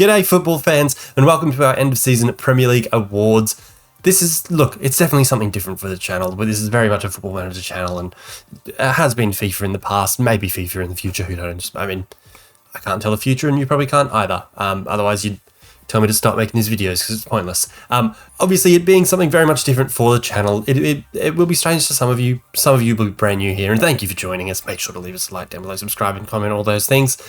G'day football fans and welcome to our end of season Premier League awards. This is, look, it's definitely something different for the channel, but this is very much a Football Manager channel and it has been FIFA in the past, maybe FIFA in the future, who knows. I mean, I can't tell the future and you probably can't either. Otherwise you'd tell me to stop making these videos because it's pointless. Obviously it being something very much different for the channel, it will be strange to some of you. Some of you will be brand new here and thank you for joining us. Make sure to leave us a like down below, subscribe and comment, all those things.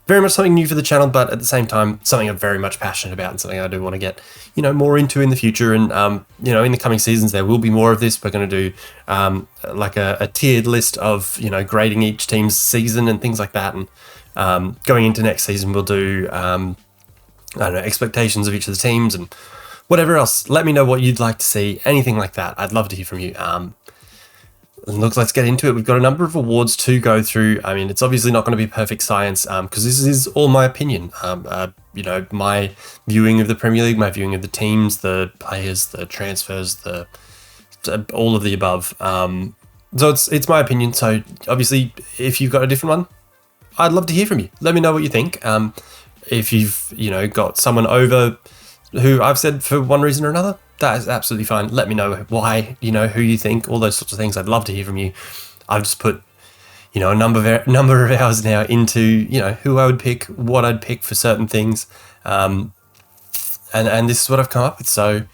Very much something new for the channel, but at the same time, something I'm very much passionate about and something I do want to get, more into in the future. And, in the coming seasons, there will be more of this. We're going to do like a tiered list of, grading each team's season and things like that. And going into next season, we'll do, expectations of each of the teams and whatever else. Let me know what you'd like to see, anything like that. I'd love to hear from you. Look, let's get into it. We've got a number of awards to go through. I mean, it's obviously not going to be perfect science because this is all my opinion. My viewing of the Premier League, my viewing of the teams, the players, the transfers, all of the above. So it's my opinion. So obviously, if you've got a different one, I'd love to hear from you. Let me know what you think. If you've got someone over who I've said for one reason or another, that is absolutely fine. Let me know why, who you think, all those sorts of things. I'd love to hear from you. I've just put, a number of hours now into, who I would pick, what I'd pick for certain things. And this is what I've come up with. So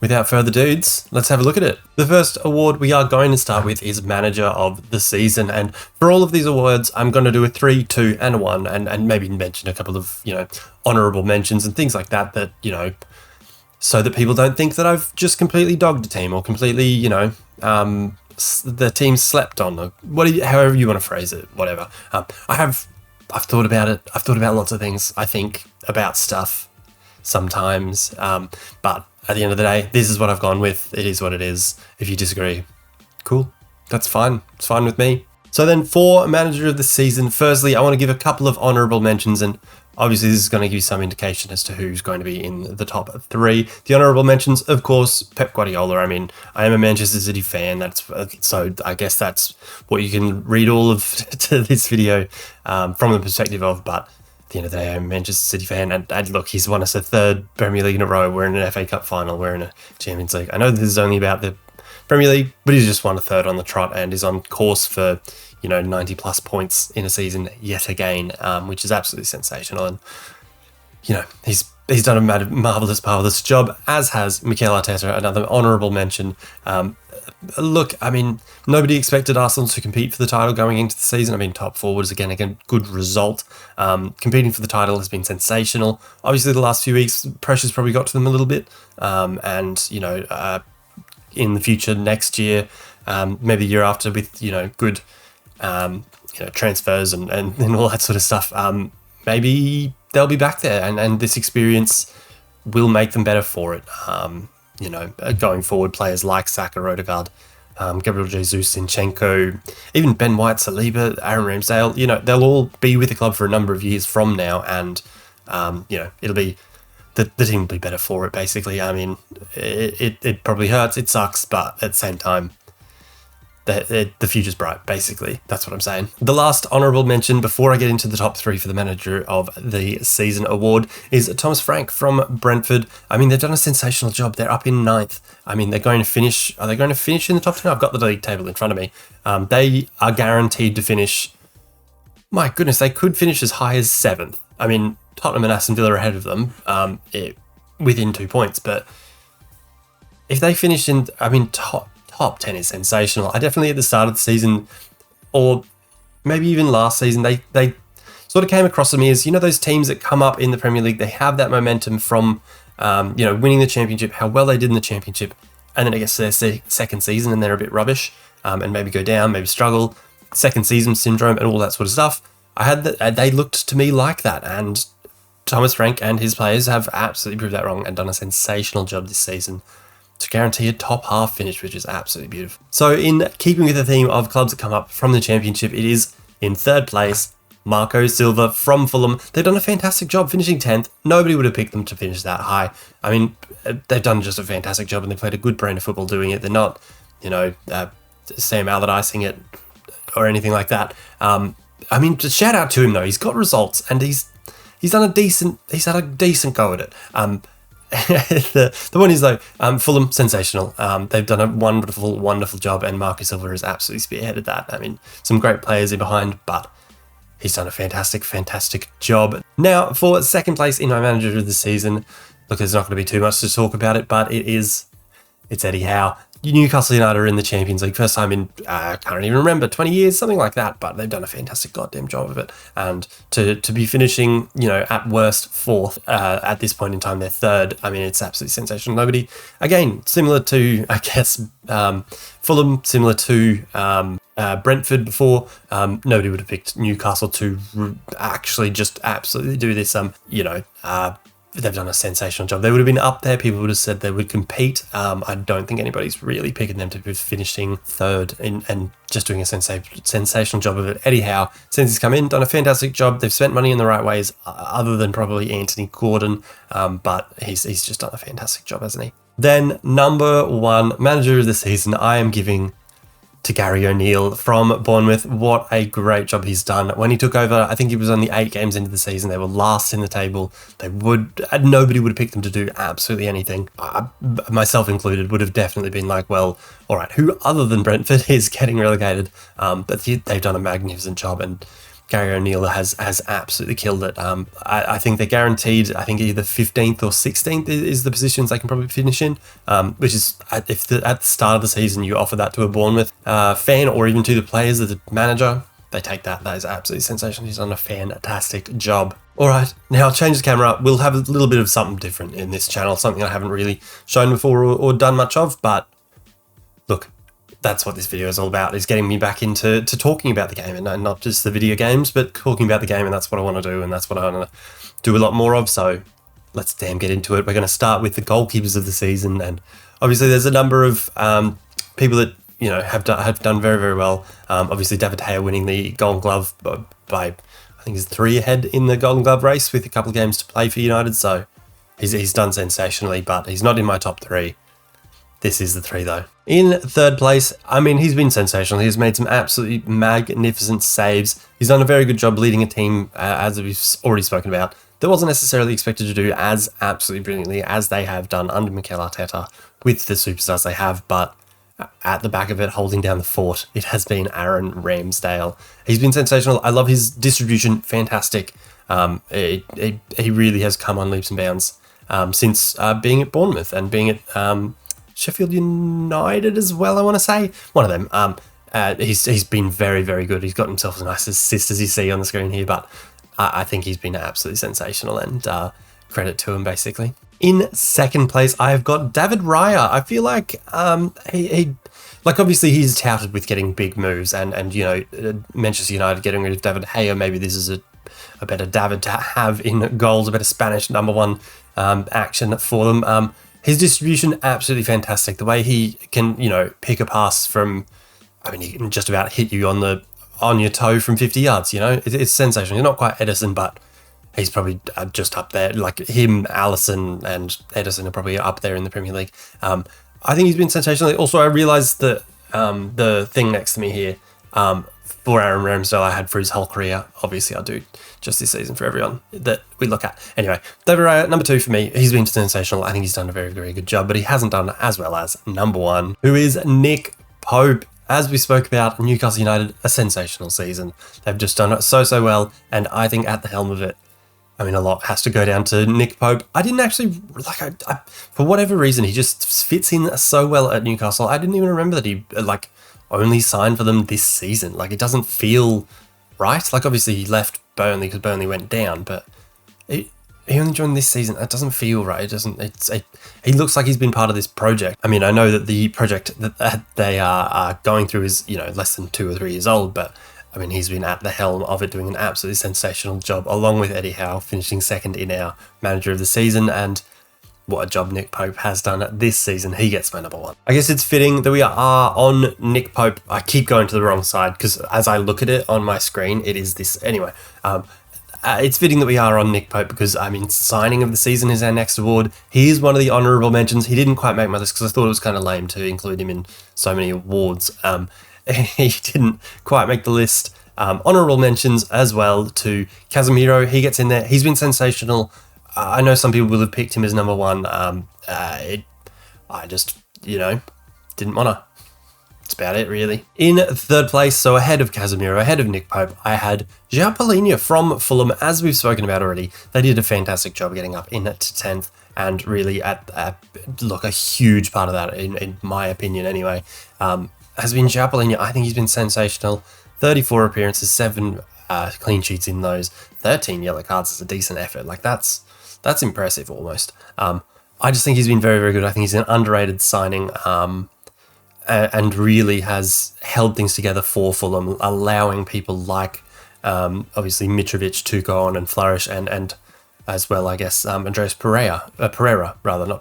without further dudes, let's have a look at it. The first award we are going to start with is Manager of the Season. And for all of these awards, I'm going to do a 3, 2, and a 1, and maybe mention a couple of, honourable mentions and things like that, so that people don't think that I've just completely dogged a team or completely, the team slept on, or however you want to phrase it, whatever. I've thought about it. I've thought about lots of things. I think about stuff sometimes, but at the end of the day, this is what I've gone with. It is what it is. If you disagree, cool. That's fine. It's fine with me. So then for Manager of the Season, firstly, I want to give a couple of honourable mentions, and obviously this is going to give you some indication as to who's going to be in the top 3. The honourable mentions, of course, Pep Guardiola. I mean, I am a Manchester City fan, so I guess that's what you can read all of to this video from the perspective of, but at the end of the day, I'm a Manchester City fan, and look, he's won us a 3rd Premier League in a row. We're in an FA Cup final, we're in a Champions League. I know this is only about the Premier League, but he's just won a 3rd on the trot and is on course for 90 plus points in a season yet again, which is absolutely sensational. And he's done a marvelous job, as has Mikel Arteta, another honourable mention. Look, I mean, nobody expected Arsenal to compete for the title going into the season. I mean, top 4 was again a good result. Competing for the title has been sensational. Obviously, the last few weeks, pressure's probably got to them a little bit, in the future, next year, maybe the year after, with good transfers and all that sort of stuff, maybe they'll be back there, and this experience will make them better for it. Going forward, players like Saka, Odegaard, Gabriel Jesus, Zinchenko, even Ben White, Saliba, Aaron Ramsdale, they'll all be with the club for a number of years from now, and it'll be the team will be better for it, basically. I mean, it probably hurts, it sucks, but at the same time, the future's bright, basically. That's what I'm saying. The last honourable mention before I get into the top 3 for the Manager of the Season award is Thomas Frank from Brentford. I mean, they've done a sensational job. They're up in 9th. I mean, are they going to finish in the top 10? I've got the league table in front of me. They are guaranteed to finish, my goodness, they could finish as high as 7th. I mean, Tottenham and Aston Villa are ahead of them within 2 points, but if they finish in, top 10 is sensational. I definitely, at the start of the season, or maybe even last season, they sort of came across to me as, those teams that come up in the Premier League, they have that momentum from, winning the championship, how well they did in the championship, and then it gets to their second season and they're a bit rubbish, and maybe go down, maybe struggle, second season syndrome and all that sort of stuff. They looked to me like that, and Thomas Frank and his players have absolutely proved that wrong and done a sensational job this season to guarantee a top half finish, which is absolutely beautiful. So in keeping with the theme of clubs that come up from the championship, it is in 3rd place, Marco Silva from Fulham. They've done a fantastic job finishing 10th. Nobody would have picked them to finish that high. I mean, they've done just a fantastic job and they've played a good brand of football doing it. They're not, Sam Allardycing it or anything like that. Shout out to him though. He's got results and he's he's had a decent go at it. The one is though, Fulham, sensational. They've done a wonderful job, and Marcus Silva has absolutely spearheaded that. I mean, some great players in behind, but he's done a fantastic job. Now, for second place in my manager of the season, look, there's not going to be too much to talk about it, but it's Eddie Howe. Newcastle United are in the Champions League, first time in, I can't even remember, 20 years, something like that, but they've done a fantastic goddamn job of it. And to be finishing, at worst fourth, at this point in time, they're third. I mean, it's absolutely sensational. Nobody, again, similar to, I guess, Fulham, similar to Brentford before, nobody would have picked Newcastle to actually just absolutely do this, they've done a sensational job. They would have been up there. People would have said they would compete. I don't think anybody's really picking them to be finishing third and just doing a sensational job of it. Eddie Howe, since he's come in, done a fantastic job. They've spent money in the right ways, other than probably Anthony Gordon, but he's just done a fantastic job, hasn't he? Then number one manager of the season, I am giving to Gary O'Neill from Bournemouth. What a great job he's done. When he took over, I think he was only 8 games into the season. They were last in the table. Nobody would have picked them to do absolutely anything. I, myself included, would have definitely been like, well, all right, who other than Brentford is getting relegated? But they've done a magnificent job, and Gary O'Neill has absolutely killed it. I think they're guaranteed, I think either 15th or 16th is the positions they can probably finish in, which is, if at the start of the season you offer that to a Bournemouth fan, or even to the players, the manager, they take that. That is absolutely sensational. He's done a fantastic job. All right, now I'll change the camera. We'll have a little bit of something different in this channel, something I haven't really shown before or done much of, but look, that's what this video is all about, is getting me back into talking about the game, and not just the video games, but talking about the game, and that's what I want to do, and that's what I want to do a lot more of, so let's damn get into it. We're going to start with the goalkeepers of the season, and obviously there's a number of people that, have done very, very well. Obviously David Gea winning the Golden Glove by, I think he's 3 ahead in the Golden Glove race with a couple of games to play for United, so he's done sensationally, but he's not in my top 3. This is the 3 though. In third place, I mean, he's been sensational. He's made some absolutely magnificent saves. He's done a very good job leading a team, as we've already spoken about, that wasn't necessarily expected to do as absolutely brilliantly as they have done under Mikel Arteta with the superstars they have, but at the back of it, holding down the fort, it has been Aaron Ramsdale. He's been sensational. I love his distribution, fantastic. He really has come on leaps and bounds since being at Bournemouth and being at Sheffield United as well, I want to say. One of them. He's been very, very good. He's got himself a nice assist, as you see on the screen here, but I think he's been absolutely sensational, and credit to him, basically. In second place, I've got David Raya. I feel like obviously he's touted with getting big moves, and Manchester United getting rid of David Gea. Maybe this is a better David to have in goals, a better Spanish number one action for them. His distribution, absolutely fantastic. The way he can, pick a pass from, he can just about hit you on your toe from 50 yards, It's sensational. He's not quite Edison, but he's probably just up there. Like him, Alisson and Edison are probably up there in the Premier League. I think he's been sensational. Also, I realised that the thing next to me here, for Aaron Ramsdale, I had for his whole career. Obviously, I do just this season for everyone that we look at. Anyway, David Raya, number 2 for me. He's been sensational. I think he's done a very, very good job, but he hasn't done as well as number 1, who is Nick Pope. As we spoke about, Newcastle United, a sensational season. They've just done it so well, and I think at the helm of it, a lot has to go down to Nick Pope. I didn't actually, for whatever reason, he just fits in so well at Newcastle. I didn't even remember that he, only signed for them this season. It doesn't feel right. Obviously he left Burnley because Burnley went down, but he only joined this season. It doesn't feel right. It doesn't. He looks like he's been part of this project. I know that the project that they are going through is less than 2 or 3 years old, but he's been at the helm of it, doing an absolutely sensational job, along with Eddie Howe, finishing second in our manager of the season. And what a job Nick Pope has done this season. He gets my number 1. I guess it's fitting that we are on Nick Pope. I keep going to the wrong side because as I look at it on my screen, it is this. Anyway, it's fitting that we are on Nick Pope because, signing of the season is our next award. He is one of the honourable mentions. He didn't quite make my list because I thought it was kind of lame to include him in so many awards. He didn't quite make the list. Honourable mentions as well to Casemiro. He gets in there. He's been sensational. I know some people will have picked him as number one. I just, didn't want to. That's about it, really. In third place, so ahead of Casemiro, ahead of Nick Pope, I had João Palhinha from Fulham. As we've spoken about already, they did a fantastic job getting up in to 10th, and really, a huge part of that, in my opinion anyway, has been João Palhinha. I think he's been sensational. 34 appearances, 7 clean sheets in those, 13 yellow cards is a decent effort. Like, that's impressive almost. I just think he's been very, very good. I think he's an underrated signing, and really has held things together for Fulham, allowing people like, obviously, Mitrovic to go on and flourish, and as well, I guess, Andreas Pereira, to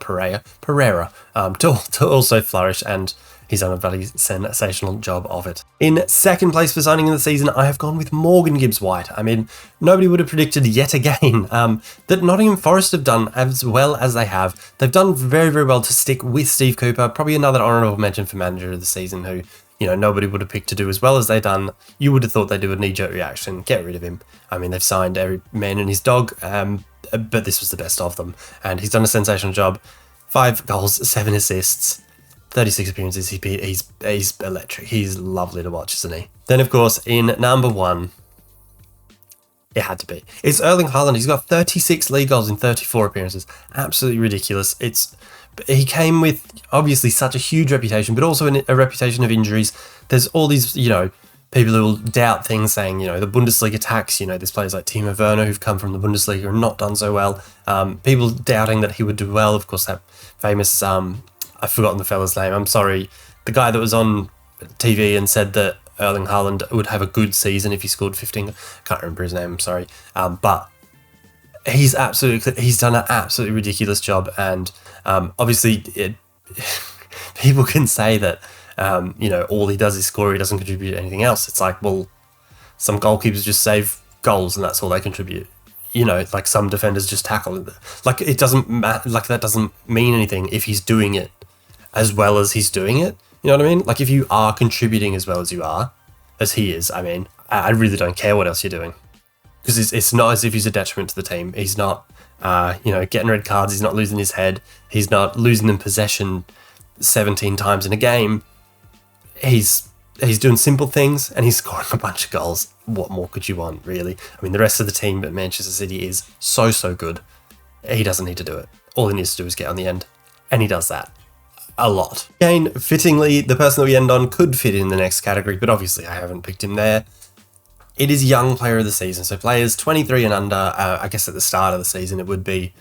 also flourish, and he's done a very sensational job of it. In second place for signing in the season, I have gone with Morgan Gibbs-White. I mean, nobody would have predicted yet again that Nottingham Forest have done as well as they have. They've done very, very well to stick with Steve Cooper. Probably another honourable mention for manager of the season, who, nobody would have picked to do as well as they've done. You would have thought they'd do a knee-jerk reaction, get rid of him. I mean, they've signed every man and his dog, but this was the best of them. And he's done a sensational job. 5 goals, 7 assists. 36 appearances, he's electric. He's lovely to watch, isn't he? Then, of course, in number 1, it had to be. It's Erling Haaland. He's got 36 league goals in 34 appearances. Absolutely ridiculous. He came with, obviously, such a huge reputation, but also a reputation of injuries. There's all these, people who will doubt things, saying, the Bundesliga tax, there's players like Timo Werner who've come from the Bundesliga and not done so well. People doubting that he would do well. Of course, that famous... I've forgotten the fella's name, I'm sorry. The guy that was on TV and said that Erling Haaland would have a good season if he scored 15. I can't remember his name, I'm sorry. But he's done an absolutely ridiculous job. And obviously, people can say that, all he does is score, he doesn't contribute to anything else. It's like, well, some goalkeepers just save goals and that's all they contribute. Like some defenders just tackle. Like, it doesn't matter, like that doesn't mean anything if he's doing it as well as he's doing it. You know what I mean? Like, if you are contributing as well as he is, I mean, I really don't care what else you're doing. Because it's not as if he's a detriment to the team. He's not, getting red cards. He's not losing his head. He's not losing in possession 17 times in a game. He's doing simple things and he's scoring a bunch of goals. What more could you want, really? I mean, the rest of the team at Manchester City is so, so good. He doesn't need to do it. All he needs to do is get on the end. And he does that a lot. Kane, fittingly, the person that we end on could fit in the next category, but obviously I haven't picked him there. It is Young Player of the Season. So players 23 and under, I guess at the start of the season it would be,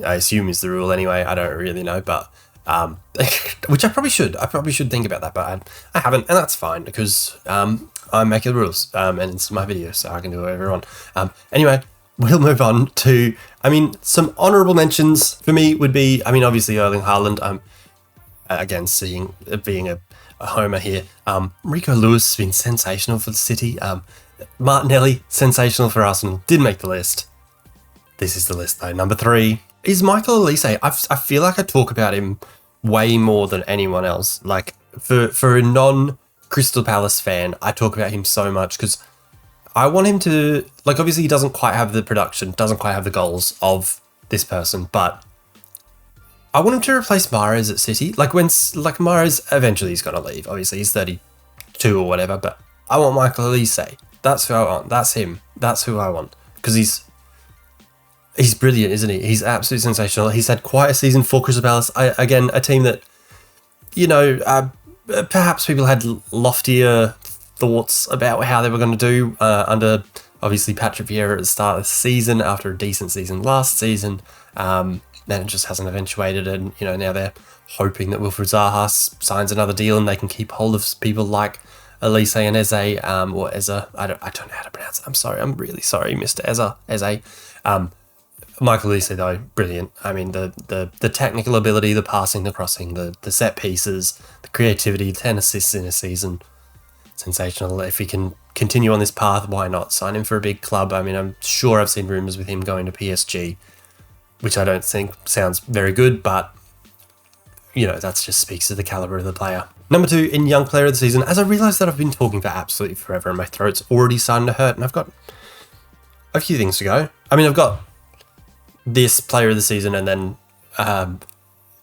I assume is the rule anyway. I don't really know, but... which I probably should. I probably should think about that, but I haven't, and that's fine because I'm making the rules, and it's my video, so I can do whatever I want. Anyway, we'll move on to, some honourable mentions for me would be, obviously Erling Haaland. Again, being a homer here. Rico Lewis has been sensational for the City. Martinelli, sensational for Arsenal. Did make the list. This is the list though. Number 3 is Michael Olise. I feel like I talk about him way more than anyone else. Like, for a non-Crystal Palace fan, I talk about him so much because I want him to... Like, obviously he doesn't quite have the production, doesn't quite have the goals of this person, but I want him to replace Mahrez at City. Like, Mahrez, eventually he's going to leave. Obviously, he's 32 or whatever, but I want Michael Olise. That's who I want. That's him. That's who I want. Because he's brilliant, isn't he? He's absolutely sensational. He's had quite a season for Crystal Palace. Again, a team that, perhaps people had loftier thoughts about how they were going to do under, obviously, Patrick Vieira at the start of the season, after a decent season last season. Then it just hasn't eventuated, and, now they're hoping that Wilfried Zaha signs another deal and they can keep hold of people like Elise and Eze, or Eza. I don't know how to pronounce it. I'm sorry. I'm really sorry, Mr. Eze. Michael Olise, though, brilliant. I mean, the technical ability, the passing, the crossing, the set pieces, the creativity, 10 assists in a season. Sensational. If he can continue on this path, why not sign him for a big club? I mean, I'm sure I've seen rumours with him going to PSG, which I don't think sounds very good, but that just speaks to the caliber of the player. Number 2 in Young Player of the Season, as I realise that I've been talking for absolutely forever and my throat's already starting to hurt and I've got a few things to go. I mean, I've got this Player of the Season and then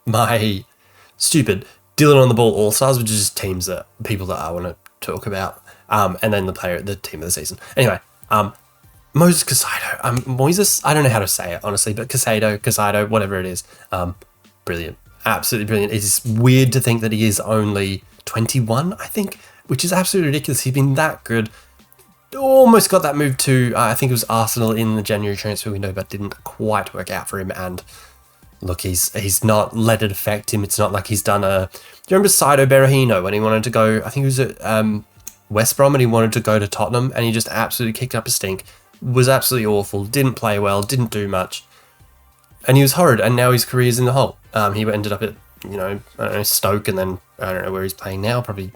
my stupid Dylan on the Ball All-Stars, which is just people that I want to talk about, and then the Team of the Season. Anyway, Moses Caicedo, I don't know how to say it, honestly, but Caicedo, whatever it is, brilliant. Absolutely brilliant. It's weird to think that he is only 21, I think, which is absolutely ridiculous. He's been that good. Almost got that move to, I think it was Arsenal in the January transfer window, but didn't quite work out for him. And look, he's not let it affect him. It's not like he's done do you remember Saido Berahino when he wanted to go, I think it was at West Brom, and he wanted to go to Tottenham, and he just absolutely kicked up a stink. Was absolutely awful, didn't play well, didn't do much. And he was horrid, and now his career's in the hole. He ended up at, I don't know, Stoke, and then I don't know where he's playing now, probably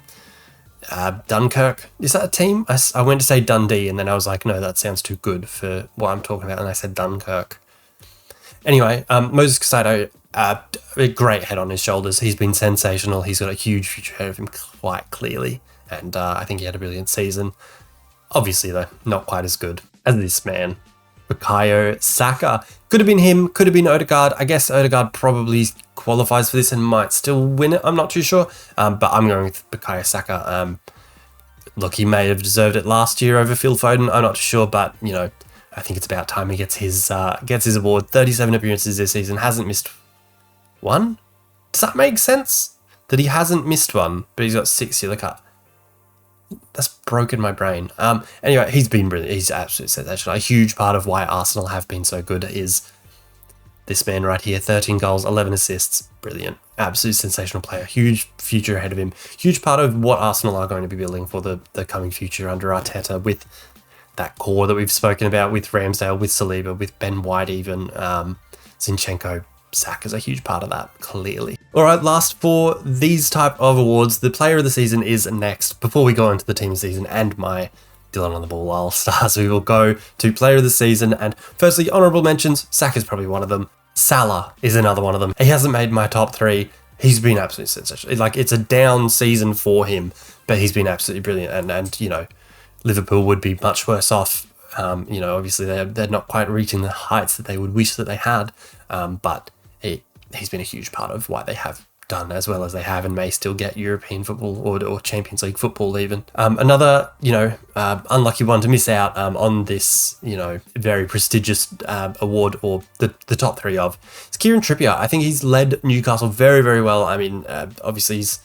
Dunkirk. Is that a team? I went to say Dundee, and then I was like, no, that sounds too good for what I'm talking about, and I said Dunkirk. Anyway, Moses Caicedo, a great head on his shoulders. He's been sensational. He's got a huge future ahead of him, quite clearly, and I think he had a brilliant season. Obviously, though, not quite as good as this man. Bukayo Saka. Could have been him, could have been Odegaard. I guess Odegaard probably qualifies for this and might still win it. I'm not too sure, but I'm going with Bukayo Saka. Look, he may have deserved it last year over Phil Foden. I'm not too sure, but, I think it's about time he gets his award. 37 appearances this season, hasn't missed one? Does that make sense? That he hasn't missed one, but he's got 6 here. Look at that's broken my brain. Anyway, he's been brilliant. He's absolutely sensational. A huge part of why Arsenal have been so good is this man right here. 13 goals, 11 assists. Brilliant. Absolutely sensational player. Huge future ahead of him. Huge part of what Arsenal are going to be building for the coming future under Arteta, with that core that we've spoken about, with Ramsdale, with Saliba, with Ben White even, Zinchenko. Saka's a huge part of that, clearly. All right, last for these type of awards, the Player of the Season is next. Before we go into the Team of the Season and my Dylan on the Ball All-Stars, we will go to Player of the Season. And firstly, honourable mentions, Saka's probably one of them. Salah is another one of them. He hasn't made my top 3. He's been absolutely sensational. Like, it's a down season for him, but he's been absolutely brilliant. And Liverpool would be much worse off. Obviously they're not quite reaching the heights that they would wish that they had, but he's been a huge part of why they have done as well as they have and may still get European football or Champions League football even. Another, unlucky one to miss out on this, very prestigious award, or the top 3 of, is Kieran Trippier. I think he's led Newcastle very, very well. I mean, obviously he's,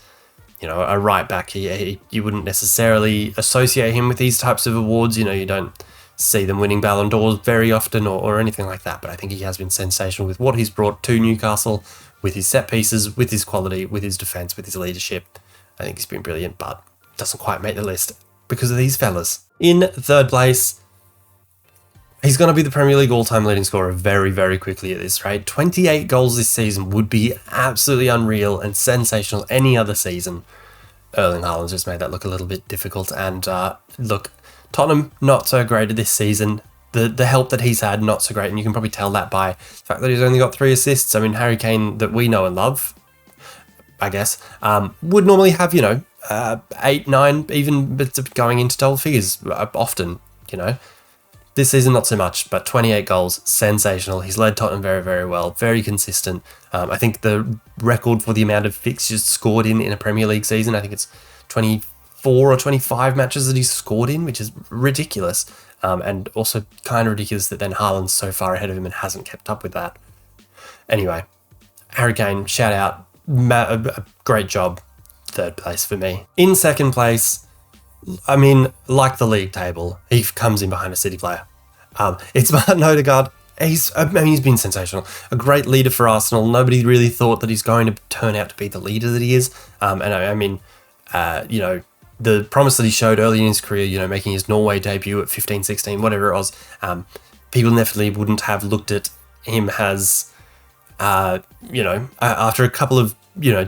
a right back. You wouldn't necessarily associate him with these types of awards. You don't see them winning Ballon d'Ors very often or anything like that, but I think he has been sensational with what he's brought to Newcastle, with his set pieces, with his quality, with his defence, with his leadership. I think he's been brilliant, but doesn't quite make the list because of these fellas. In 3rd place, he's going to be the Premier League all-time leading scorer very, very quickly at this rate. 28 goals this season would be absolutely unreal and sensational any other season. Erling Haaland's just made that look a little bit difficult, and look, Tottenham, not so great this season. The help that he's had, not so great, and you can probably tell that by the fact that he's only got 3 assists. I mean, Harry Kane, that we know and love, I guess, would normally have, 8, 9, even bits of going into double figures often, This season, not so much, but 28 goals, sensational. He's led Tottenham very, very well, very consistent. I think the record for the amount of fixtures scored in a Premier League season, I think it's 24 or 25 matches that he's scored in, which is ridiculous. And also kind of ridiculous that then Haaland's so far ahead of him and hasn't kept up with that. Anyway, Harry Kane, shout out. A great job. 3rd place for me. In 2nd place, I mean, like the league table, he comes in behind a City player. It's Martin Odegaard. He's been sensational. A great leader for Arsenal. Nobody really thought that he's going to turn out to be the leader that he is. The promise that he showed early in his career, making his Norway debut at 15, 16, whatever it was, people definitely wouldn't have looked at him as, after a couple of,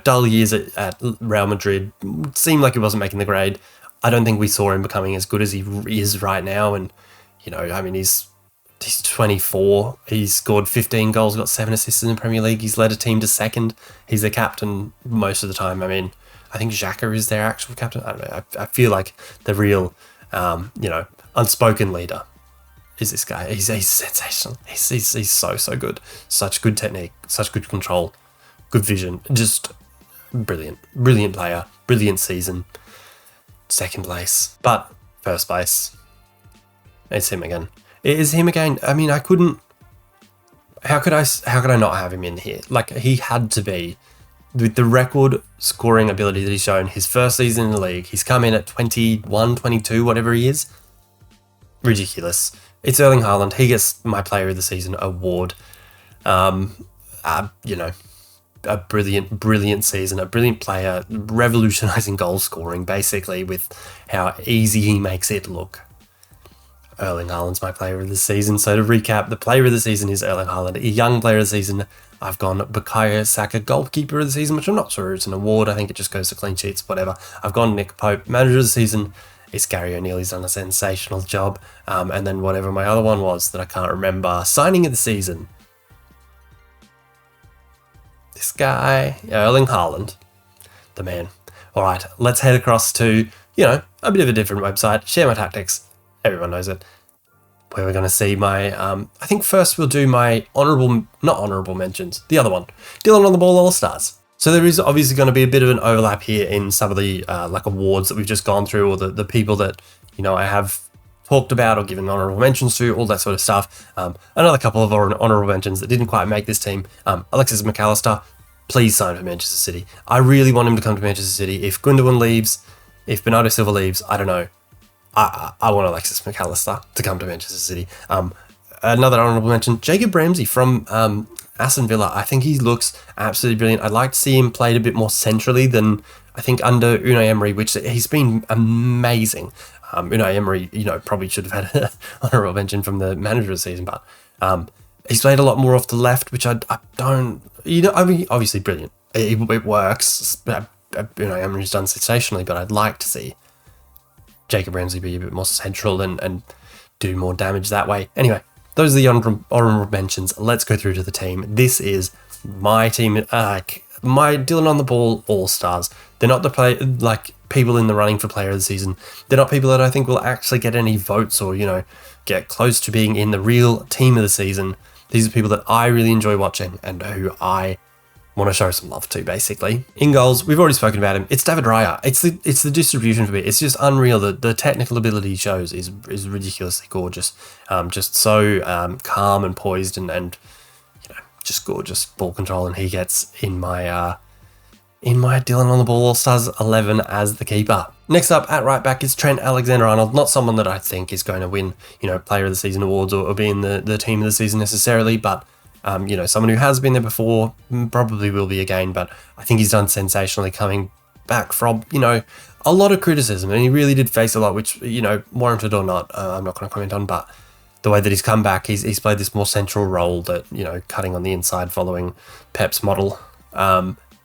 dull years at Real Madrid, it seemed like he wasn't making the grade. I don't think we saw him becoming as good as he is right now. And, he's He's 24. He's scored 15 goals, got 7 assists in the Premier League. He's led a team to second. He's the captain most of the time. I mean, I think Xhaka is their actual captain. I don't know. I feel like the real, unspoken leader is this guy. He's sensational. He's so good. Such good technique, such good control, good vision. Just brilliant player, brilliant season. Second place, but first place. It's him again. It is him again. I mean, I couldn't. How could I not have him in here? Like, he had to be, with the record scoring ability that he's shown. His first season in the league, he's come in at 21, 22, whatever he is. Ridiculous. It's Erling Haaland. He gets my Player of the Season award. A brilliant season, a brilliant player, revolutionizing goal scoring, basically, with how easy he makes it look. Erling Haaland's my Player of the Season. So to recap, the Player of the Season is Erling Haaland. A young Player of the Season, I've gone Bukayo Saka, Goalkeeper of the Season, which I'm not sure it's an award. I think it just goes to clean sheets, whatever. I've gone Nick Pope. Manager of the Season, it's Gary O'Neill. He's done a sensational job. And then whatever my other one was that I can't remember. Signing of the Season. This guy, Erling Haaland, the man. All right, let's head across to, a bit of a different website. Share My Tactics. Everyone knows it. Where we're going to see my, I think first we'll do my not honourable mentions, the other one, Dylan on the Ball All-Stars. So there is obviously going to be a bit of an overlap here in some of the awards that we've just gone through, or the people that, I have talked about or given honourable mentions to, all that sort of stuff. Another couple of honourable mentions that didn't quite make this team. Alexis McAllister, please sign for Manchester City. I really want him to come to Manchester City. If Gundogan leaves, if Bernardo Silva leaves, I don't know. I want Alexis McAllister to come to Manchester City. Another honourable mention, Jacob Ramsey from Aston Villa. I think he looks absolutely brilliant. I'd like to see him played a bit more centrally than I think under Unai Emery, which he's been amazing. Unai Emery, probably should have had an honourable mention from the manager of the season, but he's played a lot more off the left, which I don't, I mean, obviously brilliant. It works. Unai Emery's done sensationally, but I'd like to see Jacob Ramsey be a bit more central and do more damage that way. Anyway, those are the honourable mentions. Let's go through to the team. This is my team, my Dylan on the Ball All-Stars. They're not the people in the running for Player of the Season. They're not people that I think will actually get any votes or, get close to being in the real team of the season. These are people that I really enjoy watching and who I want to show some love to, basically. In goals, we've already spoken about him. It's David Raya. It's the distribution for me. It's just unreal. The technical ability he shows is ridiculously gorgeous. Just so calm and poised and just gorgeous ball control. And he gets in my Dylan on the Ball All-Stars 11 as the keeper. Next up at right back is Trent Alexander-Arnold. Not someone that I think is going to win, Player of the Season awards or be in the team of the season necessarily, but someone who has been there before, probably will be again, but I think he's done sensationally coming back from, a lot of criticism, and he really did face a lot, which, warranted or not, I'm not going to comment on, but the way that he's come back, he's played this more central role that, cutting on the inside following Pep's model,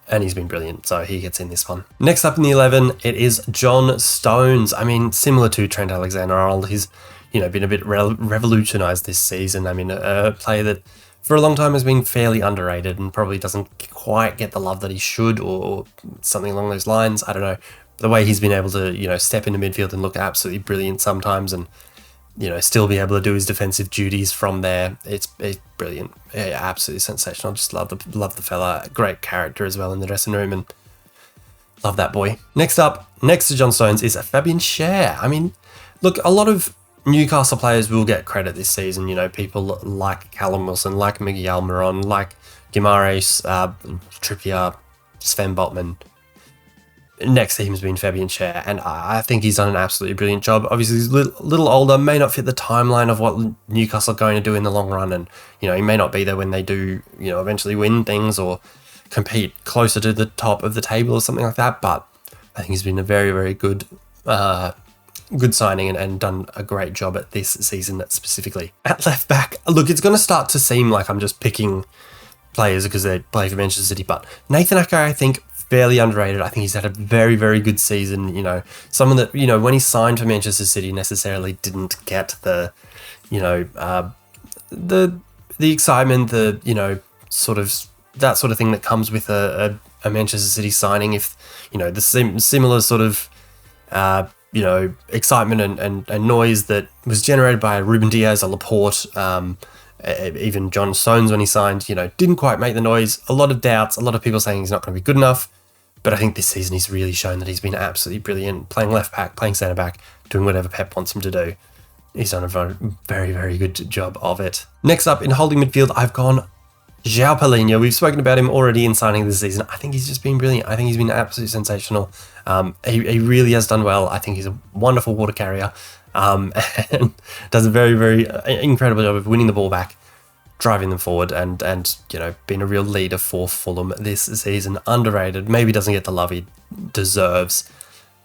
and he's been brilliant, so he gets in this one. Next up in the 11, it is John Stones. I mean, similar to Trent Alexander-Arnold, he's, been a bit revolutionised this season. I mean, a player that for a long time has been fairly underrated and probably doesn't quite get the love that he should or something along those lines. I don't know. The way he's been able to, step into midfield and look absolutely brilliant sometimes and, still be able to do his defensive duties from there. It's brilliant. Yeah, absolutely sensational. Just love the fella. Great character as well in the dressing room and love that boy. Next up, next to John Stones is Fabian Schär. I mean, look, a lot of Newcastle players will get credit this season. People like Callum Wilson, like Miguel Almiron, like Guimaraes, Trippier, Sven Botman. Next to him has been Fabian Schär, and I think he's done an absolutely brilliant job. Obviously, he's a little older, may not fit the timeline of what Newcastle are going to do in the long run, and he may not be there when they do, eventually win things or compete closer to the top of the table or something like that. But I think he's been a very, very good signing and done a great job at this season specifically. At left back, look, it's going to start to seem like I'm just picking players because they play for Manchester City, but Nathan Ake, I think, fairly underrated. I think he's had a very, very good season. Someone that, when he signed for Manchester City necessarily didn't get the, the excitement, the, you know, sort of that sort of thing that comes with a Manchester City signing. If, you know, the similar sort of, you know, excitement and noise that was generated by Ruben Diaz, a Laporte, even John Stones when he signed, you know, didn't quite make the noise. A lot of doubts, a lot of people saying he's not going to be good enough. But I think this season he's really shown that he's been absolutely brilliant, playing left back, playing centre back, doing whatever Pep wants him to do. He's done a very, very good job of it. Next up in holding midfield, I've gone João Palhinha. We've spoken about him already in signing this season. I think he's just been brilliant. I think he's been absolutely sensational. He really has done well. I think he's a wonderful water carrier, and does a very, very incredible job of winning the ball back, driving them forward, and you know, being a real leader for Fulham this season. Underrated, maybe doesn't get the love he deserves,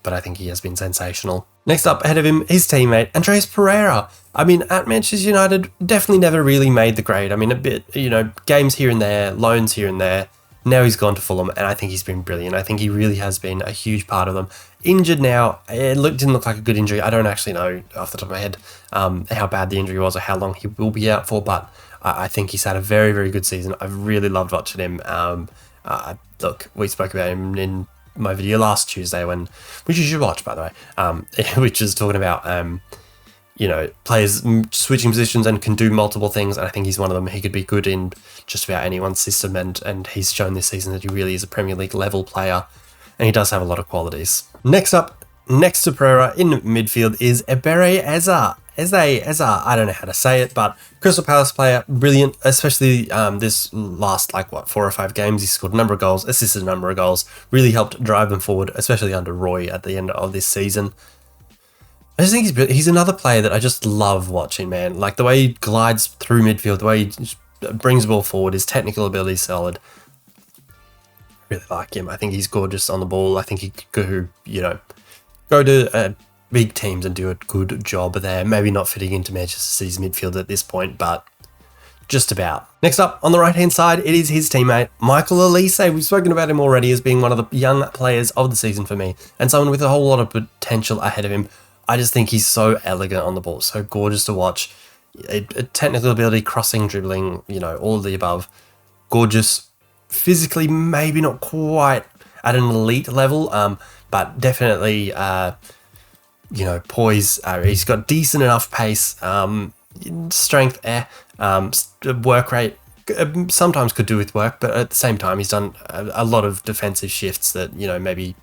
but I think he has been sensational. Next up, ahead of him, his teammate, Andreas Pereira. I mean, at Manchester United, definitely never really made the grade. I mean, a bit, you know, games here and there, loans here and there. Now he's gone to Fulham, and I think he's been brilliant. I think he really has been a huge part of them. Injured now, didn't look like a good injury. I don't actually know off the top of my head how bad the injury was or how long he will be out for, but I think he's had a very, very good season. I've really loved watching him. Look, we spoke about him in my video last Tuesday, which you should watch, by the way, which is talking about, you know, players switching positions and can do multiple things. And I think he's one of them. He could be good in just about anyone's system. And he's shown this season that he really is a Premier League level player. And he does have a lot of qualities. Next up, next to Pereira in midfield is Ebere Eza. I don't know how to say it, but Crystal Palace player, brilliant, especially this last, 4 or 5 games. He scored a number of goals, assisted a number of goals, really helped drive them forward, especially under Roy at the end of this season. I just think he's another player that I just love watching, man. Like the way he glides through midfield, the way he brings the ball forward, his technical ability is solid. I really like him. I think he's gorgeous on the ball. I think he could, you know, go to big teams and do a good job there. Maybe not fitting into Manchester City's midfield at this point, but just about. Next up, on the right-hand side, it is his teammate, Michael Olise. We've spoken about him already as being one of the young players of the season for me, and someone with a whole lot of potential ahead of him. I just think he's so elegant on the ball, so gorgeous to watch. A technical ability, crossing, dribbling, you know, all of the above. Gorgeous. Physically, maybe not quite at an elite level, but definitely, you know, poise. He's got decent enough pace, strength, work rate. Sometimes could do with work, but at the same time, he's done a lot of defensive shifts that, you know, maybe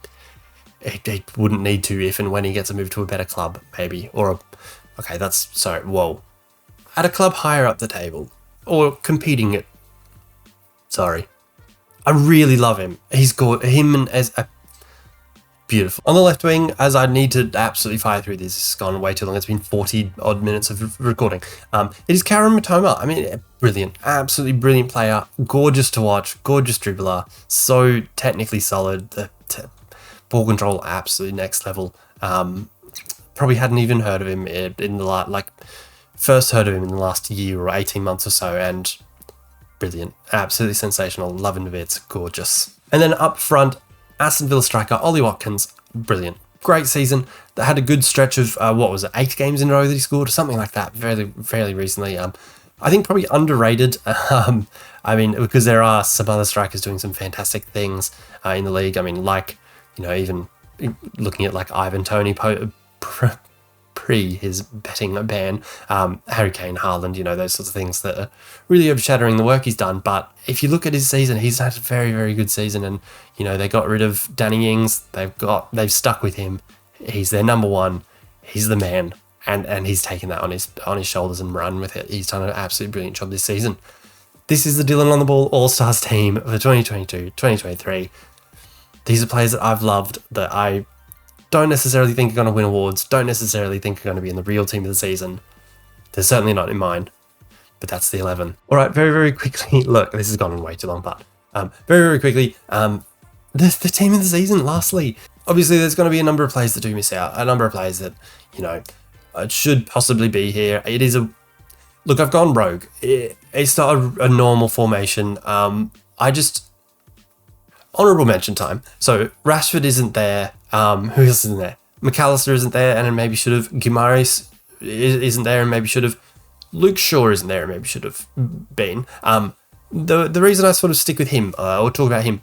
he wouldn't need to if and when he gets a move to a better club, maybe. Or, at a club higher up the table, or competing at, I really love him. He's got him as a beautiful. On the left wing, as I need to absolutely fire through this, it's gone way too long. It's been 40 odd minutes of recording. It is Karen Matoma. I mean, brilliant, absolutely brilliant player. Gorgeous to watch, gorgeous dribbler, so technically solid. The ball control, absolutely next level. Probably hadn't even heard of him in the first heard of him in the last year or 18 months or so, and brilliant, absolutely sensational, loving the bits, gorgeous. And then up front, Aston Villa striker Ollie Watkins, brilliant, great season. That had a good stretch of 8 games in a row that he scored, or something like that, fairly recently. I think probably underrated. I mean, because there are some other strikers doing some fantastic things in the league. I mean, even looking at Ivan Toney pre his betting ban, Harry Kane, Haaland, those sorts of things that are really overshadowing the work he's done. But if you look at his season, he's had a very, very good season, and they got rid of Danny Ings. They've stuck with him. He's their number one. He's the man, and he's taken that on his shoulders and run with it. He's done an absolutely brilliant job this season. This is the Dylan on the Ball All-Stars team for 2022-2023. These are players that I've loved, that I don't necessarily think are going to win awards, don't necessarily think are going to be in the real team of the season. They're certainly not in mine, but that's the 11. All right, very, very quickly. Look, this has gone on way too long, but very, very quickly, the team of the season, lastly. Obviously, there's going to be a number of players that do miss out, a number of players that, should possibly be here. It is look, I've gone rogue. It's not a normal formation. Honourable mention time. So Rashford isn't there. Who else isn't there? McAllister isn't there, and maybe should have. Guimarães isn't there, and maybe should have. Luke Shaw isn't there, maybe should have been. The reason I sort of stick with him, or talk about him,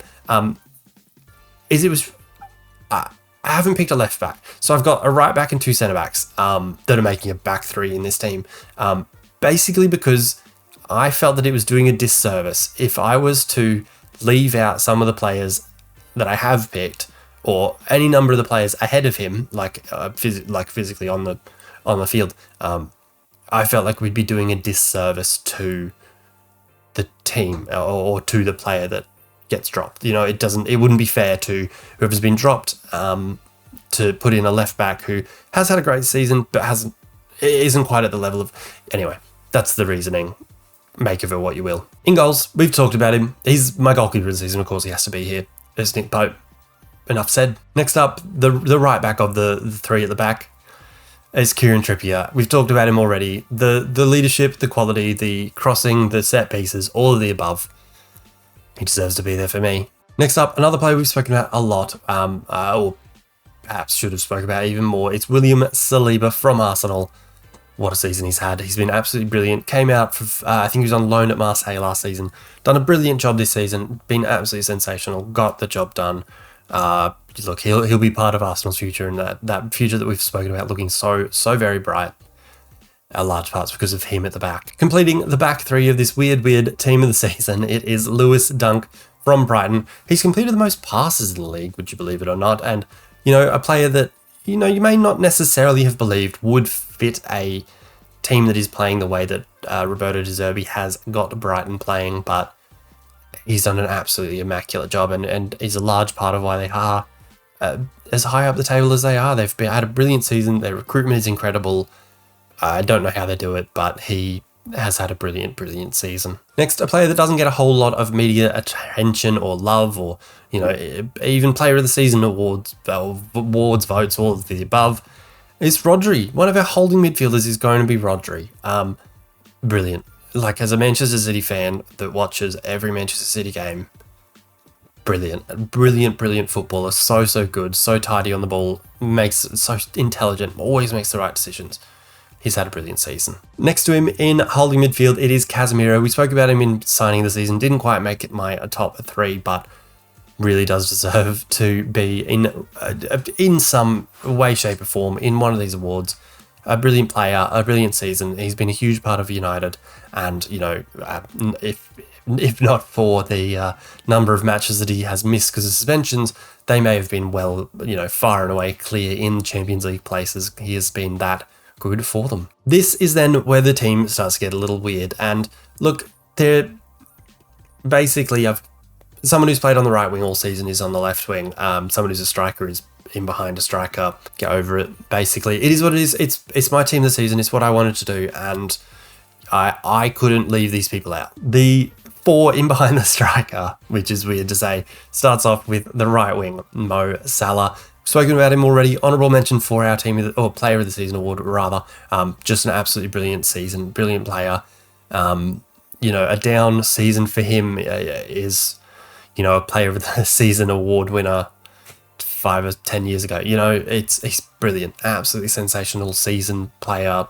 is it was... I haven't picked a left back. So I've got a right back and 2 centre backs that are making a back 3 in this team. Basically because I felt that it was doing a disservice if I was to leave out some of the players that I have picked, or any number of the players ahead of him, physically on the field. I felt like we'd be doing a disservice to the team or to the player that gets dropped. It wouldn't be fair to whoever's been dropped to put in a left back who has had a great season but isn't quite at the level of... Anyway, that's the reasoning. Make of it what you will. In goals, we've talked about him. He's my goalkeeper of the season. Of course, he has to be here. There's Nick Pope. Enough said. Next up, the right back of the 3 at the back is Kieran Trippier. We've talked about him already. The leadership, the quality, the crossing, the set pieces, all of the above. He deserves to be there for me. Next up, another player we've spoken about a lot, or perhaps should have spoken about even more. It's William Saliba from Arsenal. What a season he's had. He's been absolutely brilliant. Came out for, I think he was on loan at Marseille last season. Done a brilliant job this season. Been absolutely sensational. Got the job done. Look, he'll be part of Arsenal's future, and that future that we've spoken about looking so very bright. A large part's because of him at the back. Completing the back 3 of this weird team of the season, it is Lewis Dunk from Brighton. He's completed the most passes in the league, would you believe it or not? And, a player that, you may not necessarily have believed would fit a team that is playing the way that Roberto De Zerbi has got Brighton playing, but he's done an absolutely immaculate job, and he's a large part of why they are as high up the table as they are. They've had a brilliant season. Their recruitment is incredible. I don't know how they do it, but he has had a brilliant season. Next, a player that doesn't get a whole lot of media attention or love, or even player of the season awards, votes, all of the above, is Rodri. One of our holding midfielders is going to be Rodri. Brilliant. Like, as a Manchester City fan that watches every Manchester City game, brilliant footballer. So good, so tidy on the ball, so intelligent, always makes the right decisions. He's had a brilliant season. Next to him in holding midfield, it is Casemiro. We spoke about him in signing the season. Didn't quite make it my top 3, but really does deserve to be in some way, shape or form in one of these awards. A brilliant player, a brilliant season. He's been a huge part of United, and if not for the number of matches that he has missed because of suspensions, they may have been far and away clear in Champions League places. He has been that good for them. This is then where the team starts to get a little weird, and look, they're basically someone who's played on the right wing all season is on the left wing. Someone who's a striker is in behind a striker. Get over it. Basically, it is what it is. It's my team this season. It's what I wanted to do, and I couldn't leave these people out. The 4 in behind the striker, which is weird to say, starts off with the right wing, Mo Salah. Spoken about him already. Honourable mention for our team, or player of the season award, rather. Just an absolutely brilliant season, brilliant player. A down season for him is, a player of the season award winner 5 or 10 years ago. He's brilliant, absolutely sensational season player.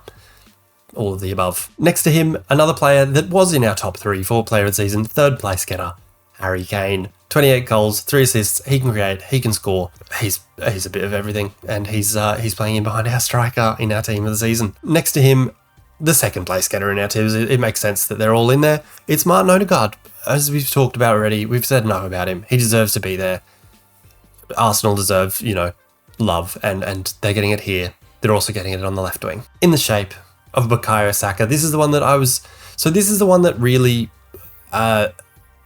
All of the above. Next to him, another player that was in our top 3 for player of the season, 3rd place getter, Harry Kane. 28 goals, 3 assists. He can create, he can score. He's a bit of everything, and he's playing in behind our striker in our team of the season. Next to him, the 2nd place getter in our teams. It makes sense that they're all in there. It's Martin Odegaard. As we've talked about already, we've said enough about him. He deserves to be there. Arsenal deserve, love, and they're getting it here. They're also getting it on the left wing. In the shape of Bukayo Saka. This is the one that really, when I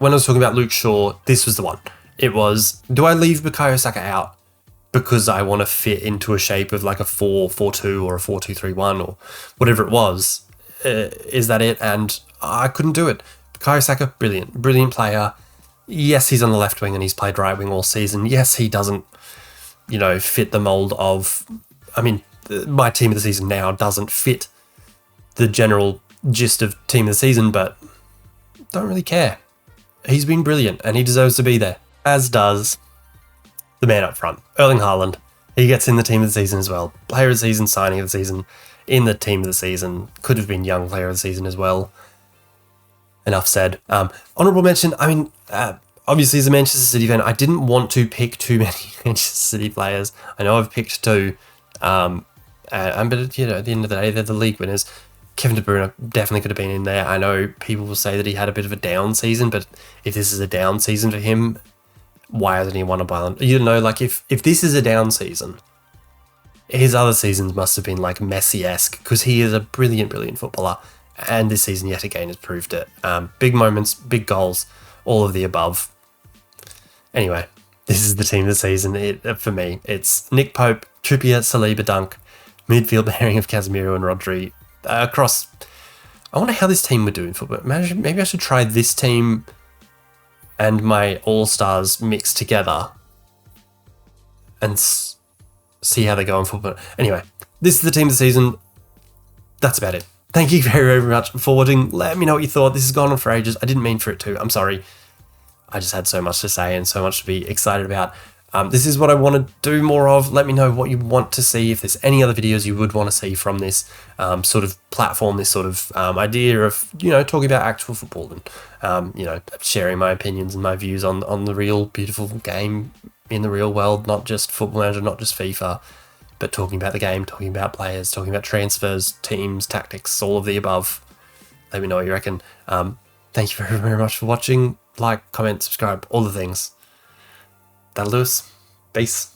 was talking about Luke Shaw, this was the one. It was, do I leave Bukayo Saka out because I want to fit into a shape of like a 4-4-2 or a 4-2-3-1 or whatever it was? Is that it? And I couldn't do it. Bukayo Saka, brilliant player. Yes, he's on the left wing and he's played right wing all season. Yes, he doesn't, fit the mold of, my team of the season now doesn't fit the general gist of team of the season, but don't really care. He's been brilliant and he deserves to be there, as does the man up front, Erling Haaland. He gets in the team of the season as well. Player of the season, signing of the season. in the team of the season. Could have been young player of the season as well. Enough said. Honourable mention, I mean, obviously as a Manchester City fan, I didn't want to pick too many Manchester City players. I know I've picked two, but you know, at the end of the day, they're the league winners. Kevin De Bruyne definitely could have been in there. I know people will say that he had a bit of a down season, but if this is a down season for him, why hasn't he won a Ballon d'Or? You know, like if this is a down season, his other seasons must have been like Messi-esque, because he is a brilliant, brilliant footballer. And this season yet again has proved it. Big moments, big goals, all of the above. Anyway, this is the team of the season. For me, it's Nick Pope, Trippier, Saliba, Dunk, midfield pairing of Casemiro and Rodri. Across, I wonder how this team would do in football. Maybe I should try this team and my all-stars mixed together and see how they go in football. Anyway, this is the team of the season. That's about it. Thank you very, very much for watching. Let me know what you thought. This has gone on for ages. I didn't mean for it to. I'm sorry. I just had so much to say and so much to be excited about. This is what I want to do more of. Let me know what you want to see. If there's any other videos you would want to see from this sort of platform, this sort of idea of, you know, talking about actual football and, you know, sharing my opinions and my views on the real beautiful game in the real world, not just Football Manager, not just FIFA, but talking about the game, talking about players, talking about transfers, teams, tactics, all of the above. Let me know what you reckon. Thank you very, very much for watching. Like, comment, subscribe, all the things. That'll do us. Peace.